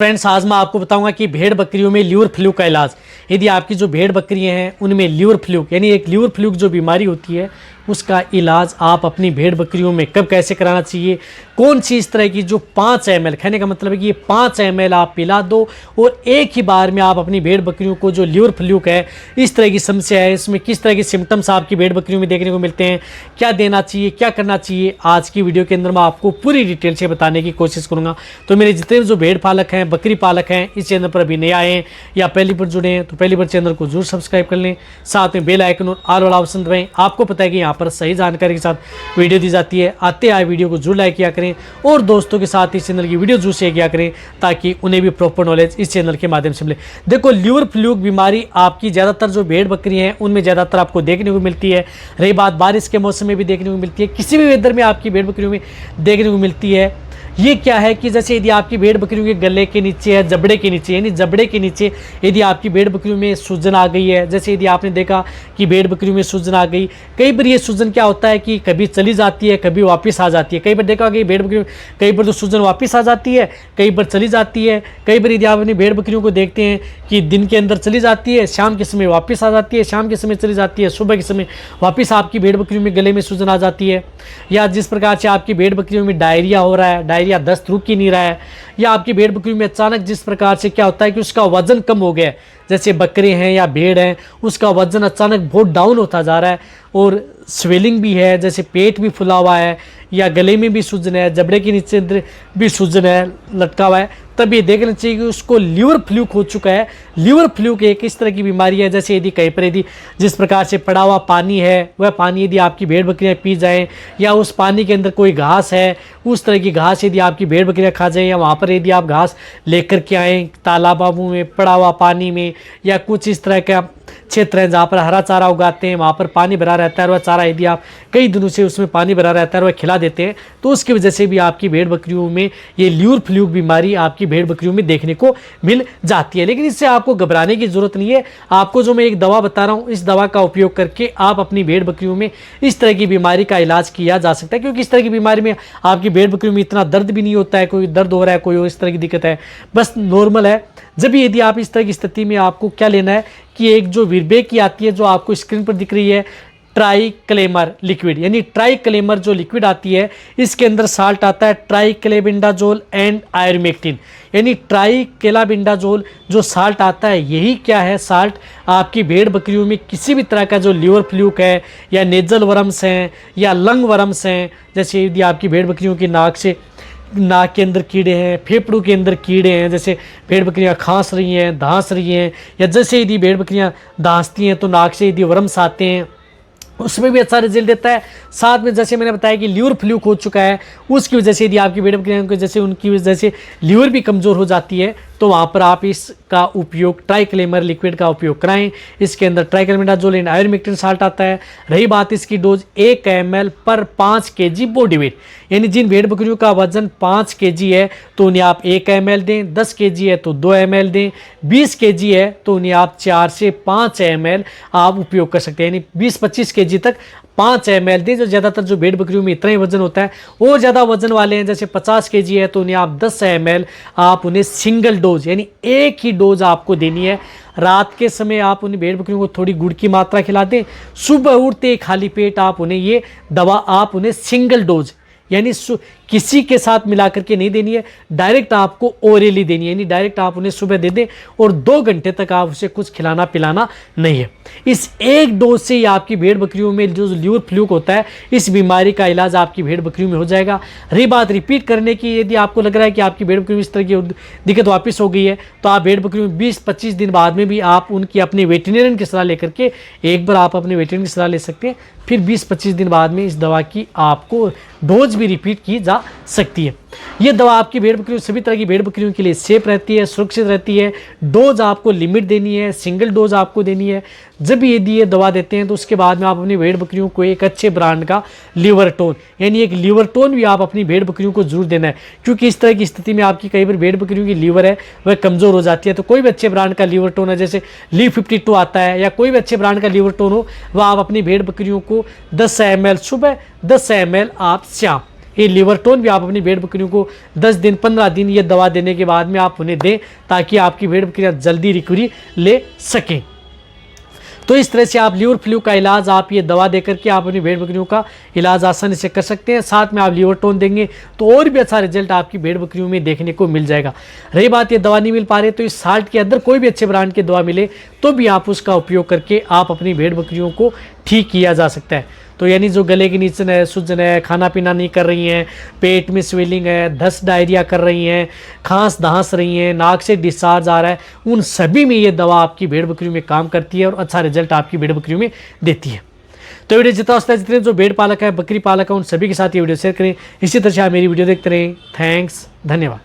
Friends, आज मैं आपको बताऊंगा कि भेड़ बकरियों में ल्यूर फ्लू का इलाज। यदि आपकी जो भेड़ बकरियां हैं उनमें ल्यूर फ्लू यानी एक ल्यूर फ्लू जो बीमारी होती है उसका इलाज आप अपनी भेड़ बकरियों में कब कैसे कराना चाहिए, कौन सी इस तरह की जो 5 ml कहने का मतलब है कि ये 5 ml आप पिला दो और एक ही बार में आप अपनी भेड़ बकरियों को जो ल्यूर फ्लू है इस तरह की समस्या है इसमें किस तरह के सिम्टम्स आपकी भेड़ बकरियों में देखने को मिलते हैं, क्या देना चाहिए, क्या करना चाहिए, आज की वीडियो के अंदर मैं आपको पूरी डिटेल से बताने की कोशिश करूंगा। तो मेरे जितने जो भेड़ पालक हैं, बकरी पालक हैं, इस चैनल पर अभी नए आए हैं या पहली बार जुड़े हैं तो पहली बार चैनल को जरूर सब्सक्राइब कर लें, साथ में बेल आइकन और ऑल वाला ऑप्शन दबाएं। आपको पता है कि यहाँ पर सही जानकारी के साथ वीडियो दी जाती है। आते आए वीडियो को जरूर लाइक किया करें और दोस्तों के साथ इस चैनल की वीडियो जरूर शेयर किया करें ताकि उन्हें भी प्रॉपर नॉलेज इस चैनल के माध्यम से मिले। देखो, ल्यूर फ्लू बीमारी आपकी ज़्यादातर जो भेड़ बकरी हैं उनमें ज़्यादातर आपको देखने को मिलती है। रही बात बारिश के मौसम में भी देखने को मिलती है, किसी भी वेदर में आपकी भेड़ बकरियों में देखने को मिलती है। ये क्या है कि जैसे यदि आपकी भेड़ बकरियों के गले के नीचे है, जबड़े के नीचे यानी जबड़े के नीचे यदि आपकी भेड़ बकरियों में सूजन आ गई है, जैसे यदि आपने देखा कि भेड़ बकरियों में सूजन आ गई, कई बार ये सूजन क्या होता है कि कभी चली जाती है, कभी वापस आ जाती है। कई बार देखा कि भेड़ बकरियों कई बार तो सूजन वापस आ जाती है, कई बार चली जाती है। कई बार यदि आप अपनी भेड़ बकरियों को देखते हैं कि दिन के अंदर चली जाती है, शाम के समय वापस आ जाती है, शाम के समय चली जाती है, सुबह के समय वापस आपकी भेड़ बकरियों में गले में सूजन आ जाती है। या जिस प्रकार से आपकी भेड़ बकरियों में डायरिया हो रहा है, डायरिया दस्त रुक ही नहीं रहा है, या आपकी भेड़ बकरियों में अचानक जिस प्रकार से क्या होता है कि उसका वजन कम हो गया है, जैसे बकरे हैं या भेड़ हैं उसका वजन अचानक बहुत डाउन होता जा रहा है और स्वेलिंग भी है, जैसे पेट भी फुला हुआ है या गले में भी सूजन है, जबड़े के नीचे भी सूजन है, लटका हुआ है, तब ये देखना चाहिए कि उसको ल्यूर फ्लू हो चुका है। ल्यूर फ्लू एक इस तरह की बीमारी है जैसे यदि कहीं पर यदि जिस प्रकार से पड़ा हुआ पानी है वह पानी यदि आपकी भेड़ बकरियां पी जाएं या उस पानी के अंदर कोई घास है उस तरह की घास यदि आपकी भेड़ बकरियां खा जाएं या वहाँ पर यदि आप घास लेकर के आएँ तालाबों में पड़ा हुआ पानी में या कुछ इस तरह का क्षेत्र है जहाँ पर हरा चारा उगाते हैं वहाँ पर पानी भरा रहता है, वह चारा यदि आप कई दिनों से उसमें पानी भरा रहता है वह खिला देते हैं तो उसकी वजह से भी आपकी भेड़ बकरियों में ये ल्यूर फ्लू बीमारी आपकी भेड़ बकरियों में देखने को मिल जाती है। लेकिन इससे आपको घबराने की जरूरत नहीं है। आपको जो मैं एक दवा बता रहा हूँ इस दवा का उपयोग करके आप अपनी भेड़ बकरियों में इस तरह की बीमारी का इलाज किया जा सकता है, क्योंकि इस तरह की बीमारी में आपकी भेड़ बकरियों में इतना दर्द भी नहीं होता है, कोई दर्द हो रहा है, कोई इस तरह की दिक्कत है, बस नॉर्मल है। जब यदि आप इस तरह की स्थिति में आपको क्या लेना है कि एक जो विरबे की आती है जो आपको स्क्रीन पर दिख रही है ट्राइक्लेमर लिक्विड यानी ट्राइक्लेमर जो लिक्विड आती है इसके अंदर साल्ट आता है ट्राइक्लेबिंडाजोल एंड आयरमेक्टिन यानी ट्राइक्लेबिंडाजोल जो साल्ट आता है यही क्या है साल्ट आपकी भेड़ बकरियों में किसी भी तरह का जो ल्यूर फ्लूक है या नेजल वर्म्स हैं या लंग वर्म्स हैं, जैसे यदि आपकी भेड़ बकरियों की नाक के अंदर कीड़े हैं, फेफड़ों के अंदर कीड़े हैं, जैसे भेड़ बकरियां खांस रही हैं, धांस रही हैं, या जैसे यदि भेड़ बकरियां धांसती हैं तो नाक से यदि वर्म्स आते हैं उसमें भी अच्छा रिजल्ट देता है। साथ में जैसे मैंने बताया कि ल्यूर फ्लूक हो चुका है उसकी वजह से यदि आपकी भेड़ बकरियों को जैसे उनकी वजह से ल्यूर भी कमज़ोर हो जाती है तो वहाँ पर आप इसका उपयोग ट्राइक्लेमर लिक्विड का उपयोग कराएं। इसके अंदर ट्राइक्लेबिंडाजोल एंड आयरमेक्टिन साल्ट आता है। रही बात इसकी डोज 1 ml पर 5 kg बॉडी वेट, यानी जिन भेड़ बकरियों का वजन 5 kg है तो उन्हें आप 1 ml दें, 10 kg है तो 2 ml दें, 20 kg है तो उन्हें आप 4 से 5 ml आप उपयोग कर सकते हैं, यानी 20-25 kg तक 5 ml दें। जो ज़्यादातर जो भेड़ बकरियों में इतना ही वजन होता है वो ज़्यादा वजन वाले हैं, जैसे 50 kg है तो उन्हें आप 10 ml आप उन्हें सिंगल डोज यानी एक ही डोज आपको देनी है। रात के समय आप उन्हें भेड़ बकरियों को थोड़ी गुड़ की मात्रा खिला दें, सुबह उठते खाली पेट आप उन्हें ये दवा आप उन्हें सिंगल डोज यानी किसी के साथ मिला करके नहीं देनी है, डायरेक्ट आपको ओरली देनी है, यानी डायरेक्ट आप उन्हें सुबह दे दें और 2 घंटे तक आप उसे कुछ खिलाना पिलाना नहीं है। इस एक डोज से ही आपकी भेड़ बकरियों में जो ल्यूर फ्लूक होता है इस बीमारी का इलाज आपकी भेड़ बकरियों में हो जाएगा। रही बात रिपीट करने की, यदि आपको लग रहा है कि आपकी भेड़ बकरियों में इस तरह की दिक्कत वापस हो गई है तो आप भेड़ बकरियों में 20-25 दिन बाद में भी आप उनकी अपने वेटरनरियन की सलाह लेकर के एक बार आप अपने वेटरनरियन की सलाह ले सकते हैं, फिर 20-25 दिन बाद में इस दवा की आपको डोज भी रिपीट की जा सकती है। यह दवा आपकी भेड़ बकरियों सभी तरह की भेड़ बकरियों के लिए सेफ रहती है, सुरक्षित रहती है। डोज आपको लिमिट देनी है, सिंगल डोज आपको देनी है। जब यदि ये दवा देते हैं तो उसके बाद में आप अपनी भेड़ बकरियों को एक अच्छे ब्रांड का लिवरटोन यानी एक लिवरटोन भी आप अपनी भेड़ बकरियों को जरूर देना है, क्योंकि इस तरह की स्थिति में आपकी कई बार भेड़ बकरियों की लीवर है वह कमज़ोर हो जाती है। तो कोई भी अच्छे ब्रांड का लिवरटोन है, जैसे ली 52 आता है या कोई भी अच्छे ब्रांड का लिवरटोन हो, वह आप अपनी भेड़ बकरियों को 10 ml सुबह 10 ml आप शाम ये लिवरटोन भी आप अपनी भेड़ बकरियों को 10 दिन 15 दिन ये दवा देने के बाद में आप उन्हें दें, ताकि आपकी भेड़ बकरियाँ जल्दी रिकवरी ले सकें। तो इस तरह से आप लीवर फ्लू का इलाज आप ये दवा देकर के आप अपनी भेड़ बकरियों का इलाज आसानी से कर सकते हैं। साथ में आप लिवरटोन देंगे तो और भी अच्छा रिजल्ट आपकी भेड़ बकरियों में देखने को मिल जाएगा। रही बात ये दवा नहीं मिल पा रही, तो इस साल्ट के अंदर कोई भी अच्छे ब्रांड की दवा मिले तो भी आप उसका उपयोग करके आप अपनी भेड़ बकरियों को ठीक किया जा सकता है। तो यानी जो गले के नीचे है, सूजन है, खाना पीना नहीं कर रही हैं, पेट में स्वेलिंग है, दस्त डायरिया कर रही हैं, खांस दहास रही हैं, नाक से डिस्चार्ज आ रहा है, उन सभी में ये दवा आपकी भेड़ बकरियों में काम करती है और अच्छा रिजल्ट आपकी भेड़ बकरियों में देती है। तो वीडियो जितना होता है, जितने जो भेड़ पालक है, बकरी पालक है, उन सभी के साथ ये वीडियो शेयर करें। इसी तरह से आप मेरी वीडियो देखते रहें। थैंक्स, धन्यवाद।